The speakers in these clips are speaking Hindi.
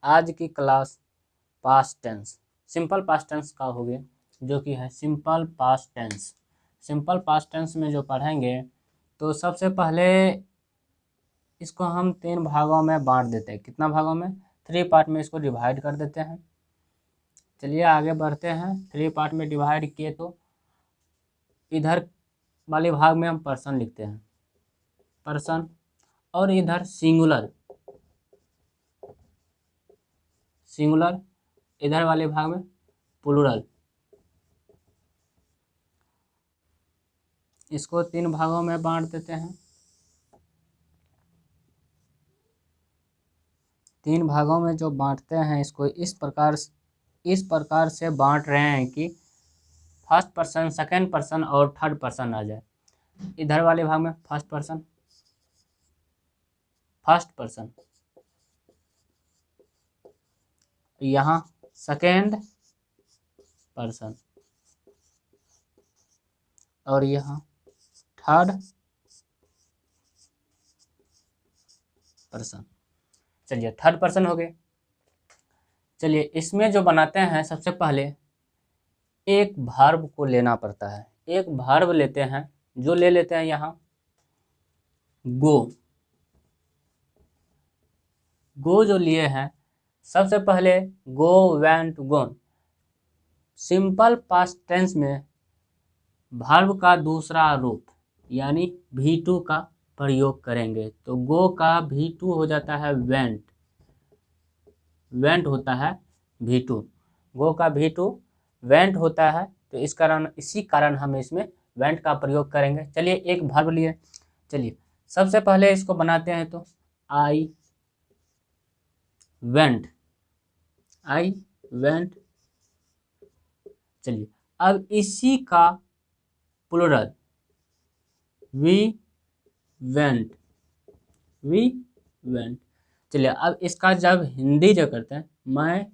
आज की class past tense, simple past tense का हो गया, जो कि है simple past tense. Simple past tense में जो पढ़ेंगे तो सबसे पहले इसको हम 3 भागों में बांट देते हैं। कितना भागों में? 3 पार्ट में इसको डिवाइड कर देते हैं। चलिए आगे बढ़ते हैं। 3 पार्ट में डिवाइड किए तो इधर वाले भाग में हम पर्सन लिखते हैं, पर्सन, और इधर सिंगुलर, सिंगुलर, इधर वाले भाग में प्लूरल। इसको 3 भागों में बांट देते हैं। 3 भागों में जो बांटते हैं इसको इस प्रकार से बांट रहे हैं कि फर्स्ट पर्सन, सेकंड पर्सन और थर्ड पर्सन आ जाए। इधर वाले भाग में फर्स्ट पर्सन, यहाँ सेकंड पर्सन और यहाँ थर्ड पर्सन। चलिए थर्ड पर्सन हो गए। चलिए इसमें जो बनाते हैं सबसे पहले एक वर्ब को लेना पड़ता है। एक वर्ब लेते हैं, जो ले लेते हैं यहाँ गो। गो जो लिए हैं, सबसे पहले गो, वेंट, गोन। सिंपल पास्ट टेंस में वर्ब का दूसरा रूप यानी V2 का प्रयोग करेंगे। तो गो का V2 हो जाता है वेंट, वेंट होता है V2, गो का V2 वेंट होता है। तो इसी कारण हम इसमें वेंट का प्रयोग करेंगे। चलिए एक वर्ब लिए। चलिए सबसे पहले इसको बनाते हैं। तो आई वेंट, आई वेंट। चलिए अब इसी का plural we went, we went. चलिए अब इसका जब हिंदी जो करते हैं, मैं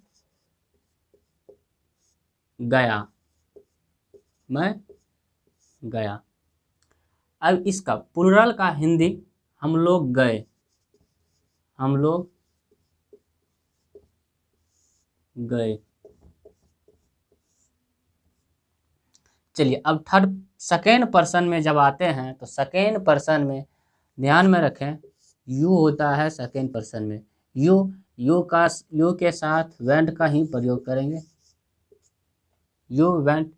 गया, मैं गया। अब इसका प्लूरल का हिंदी हम लोग गए, हम लोग गए। चलिए अब सेकेंड पर्सन में जब आते हैं तो सेकेंड पर्सन में ध्यान में रखें यू होता है सेकेंड पर्सन में। यू के साथ वेंट का ही प्रयोग करेंगे। You went.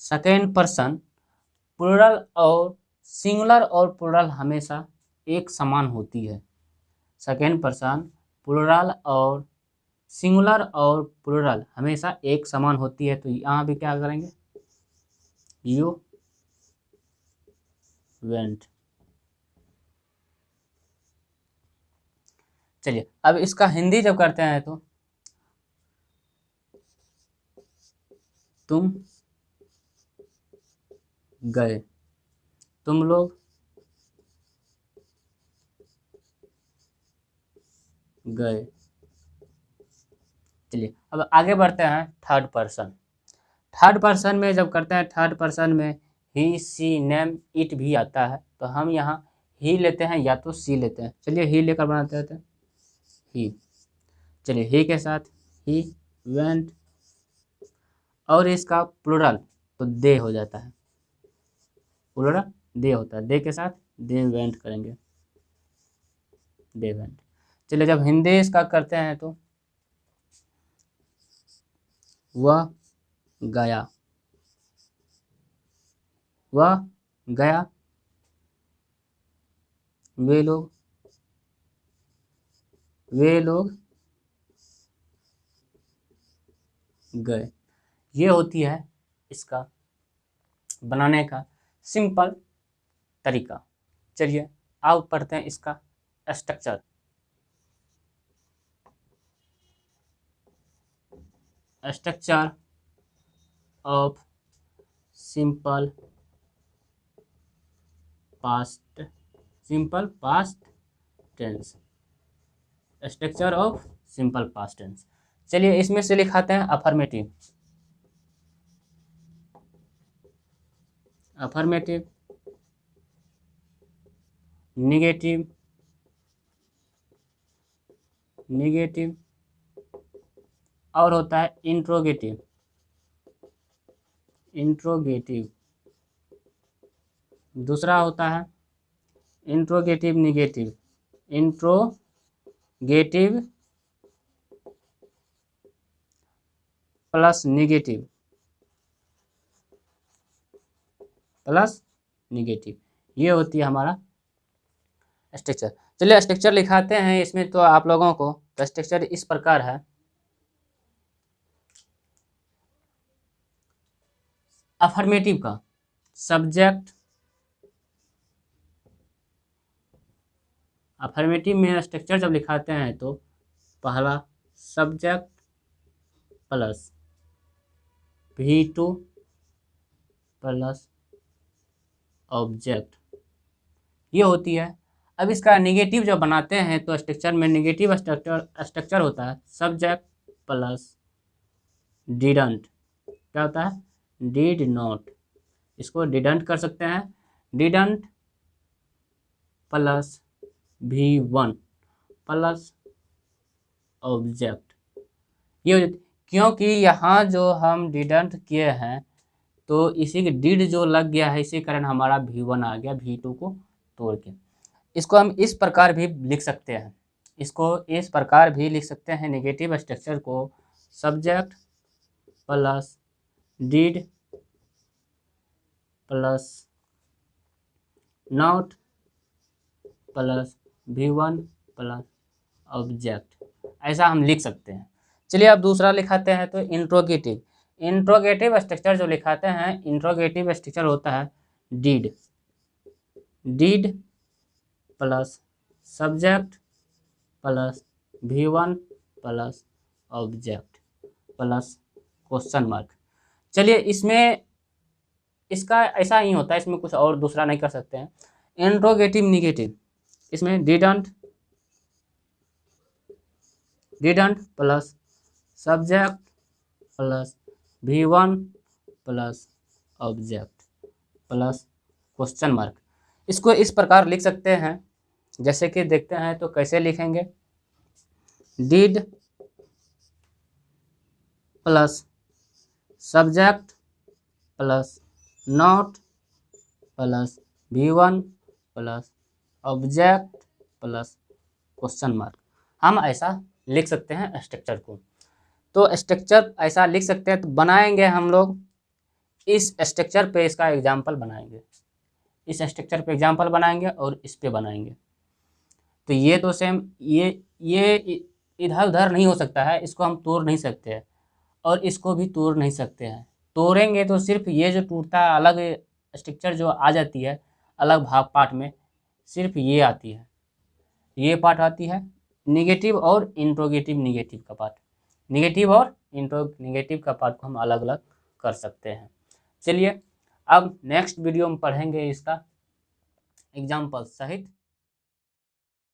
Second person plural और सिंगुलर और प्लूरल हमेशा एक समान होती है। सेकेंड पर्सन प्लूरल और सिंगुलर और प्लूरल हमेशा एक समान होती है। तो यहाँ भी क्या करेंगे? You went. चलिए अब इसका हिंदी जब करते हैं तो तुम गए, तुम लोग गए। चलिए अब आगे बढ़ते हैं थर्ड पर्सन। थर्ड पर्सन में जब करते हैं, थर्ड पर्सन में ही, सी, नेम, इट भी आता है। तो हम यहाँ ही लेते हैं या तो सी लेते हैं। चलिए ही लेकर बनाते हैं ही। चलिए ही के साथ ही वेंट, और इसका प्लूरल तो दे हो जाता है, प्लूरल दे होता है। दे के साथ दे वेंट करेंगे, दे वेंट। चलिए जब हिंदी इसका करते हैं तो वह गया, वह गया। वे लोग, वे लोग गए। ये होती है इसका बनाने का सिंपल तरीका। चलिए अब पढ़ते हैं इसका structure. Structure of simple past, simple past tense. Structure of simple past tense. चलिए इसमें से लिखाते हैं अफर्मेटिव, अफर्मेटिव, निगेटिव, निगेटिव, और होता है इंट्रोगेटिव, दूसरा होता है interrogative negative, interrogative plus negative, ये होती है हमारा स्ट्रक्चर। चलिए स्ट्रक्चर लिखाते हैं इसमें तो आप लोगों को। तो स्ट्रक्चर इस प्रकार है, अफर्मेटिव का सब्जेक्ट, अफर्मेटिव में स्ट्रक्चर जब लिखाते हैं तो पहला subject plus V2 plus object, ये होती है। अब इसका निगेटिव जब बनाते हैं तो स्ट्रक्चर में निगेटिव स्ट्रक्चर होता है सब्जेक्ट प्लस डिडंट, क्या होता है डिड नॉट, इसको डिडंट कर सकते हैं, didn't plus V1 plus object, ये क्योंकि यहाँ जो हम डिडंट किए हैं तो इसी के डिड जो लग गया है, इसी कारण हमारा V1 आ गया V2 को तोड़ के। इसको हम इस प्रकार भी लिख सकते हैं, नेगेटिव स्ट्रक्चर को subject plus did plus not plus V1 plus object, ऐसा हम लिख सकते हैं। चलिए अब दूसरा लिखाते हैं तो इंट्रोगेटिव स्ट्रक्चर जो लिखाते हैं, इंट्रोगेटिव स्ट्रक्चर होता है did plus subject plus V1 plus object plus question mark. चलिए इसमें इसका ऐसा ही होता है, इसमें कुछ और दूसरा नहीं कर सकते हैं। इंट्रोगेटिव निगेटिव, इसमें didn't plus subject plus V1 plus object plus question mark. इसको इस प्रकार लिख सकते हैं, जैसे कि देखते हैं तो कैसे लिखेंगे, did plus subject plus not plus V1 plus object plus question mark. हम ऐसा लिख सकते हैं स्ट्रक्चर को। तो स्ट्रक्चर ऐसा लिख सकते हैं, तो बनाएंगे हम लोग इस स्ट्रक्चर पे इसका एग्जाम्पल बनाएंगे, इस स्ट्रक्चर पे एग्जाम्पल बनाएंगे और इस पे बनाएंगे। तो ये तो सेम ये इधर उधर नहीं हो सकता है, इसको हम तोड़ नहीं सकते हैं और इसको भी तोड़ नहीं सकते हैं। तोड़ेंगे तो सिर्फ ये जो टूटता है अलग स्ट्रक्चर जो आ जाती है अलग भाग पार्ट में, सिर्फ ये आती है, ये पार्ट आती है निगेटिव और इंट्रोगेटिव निगेटिव का पार्ट, निगेटिव और इंट्रोगेटिव का पार्ट को हम अलग अलग कर सकते हैं। चलिए अब नेक्स्ट वीडियो में पढ़ेंगे इसका एग्जाम्पल सहित।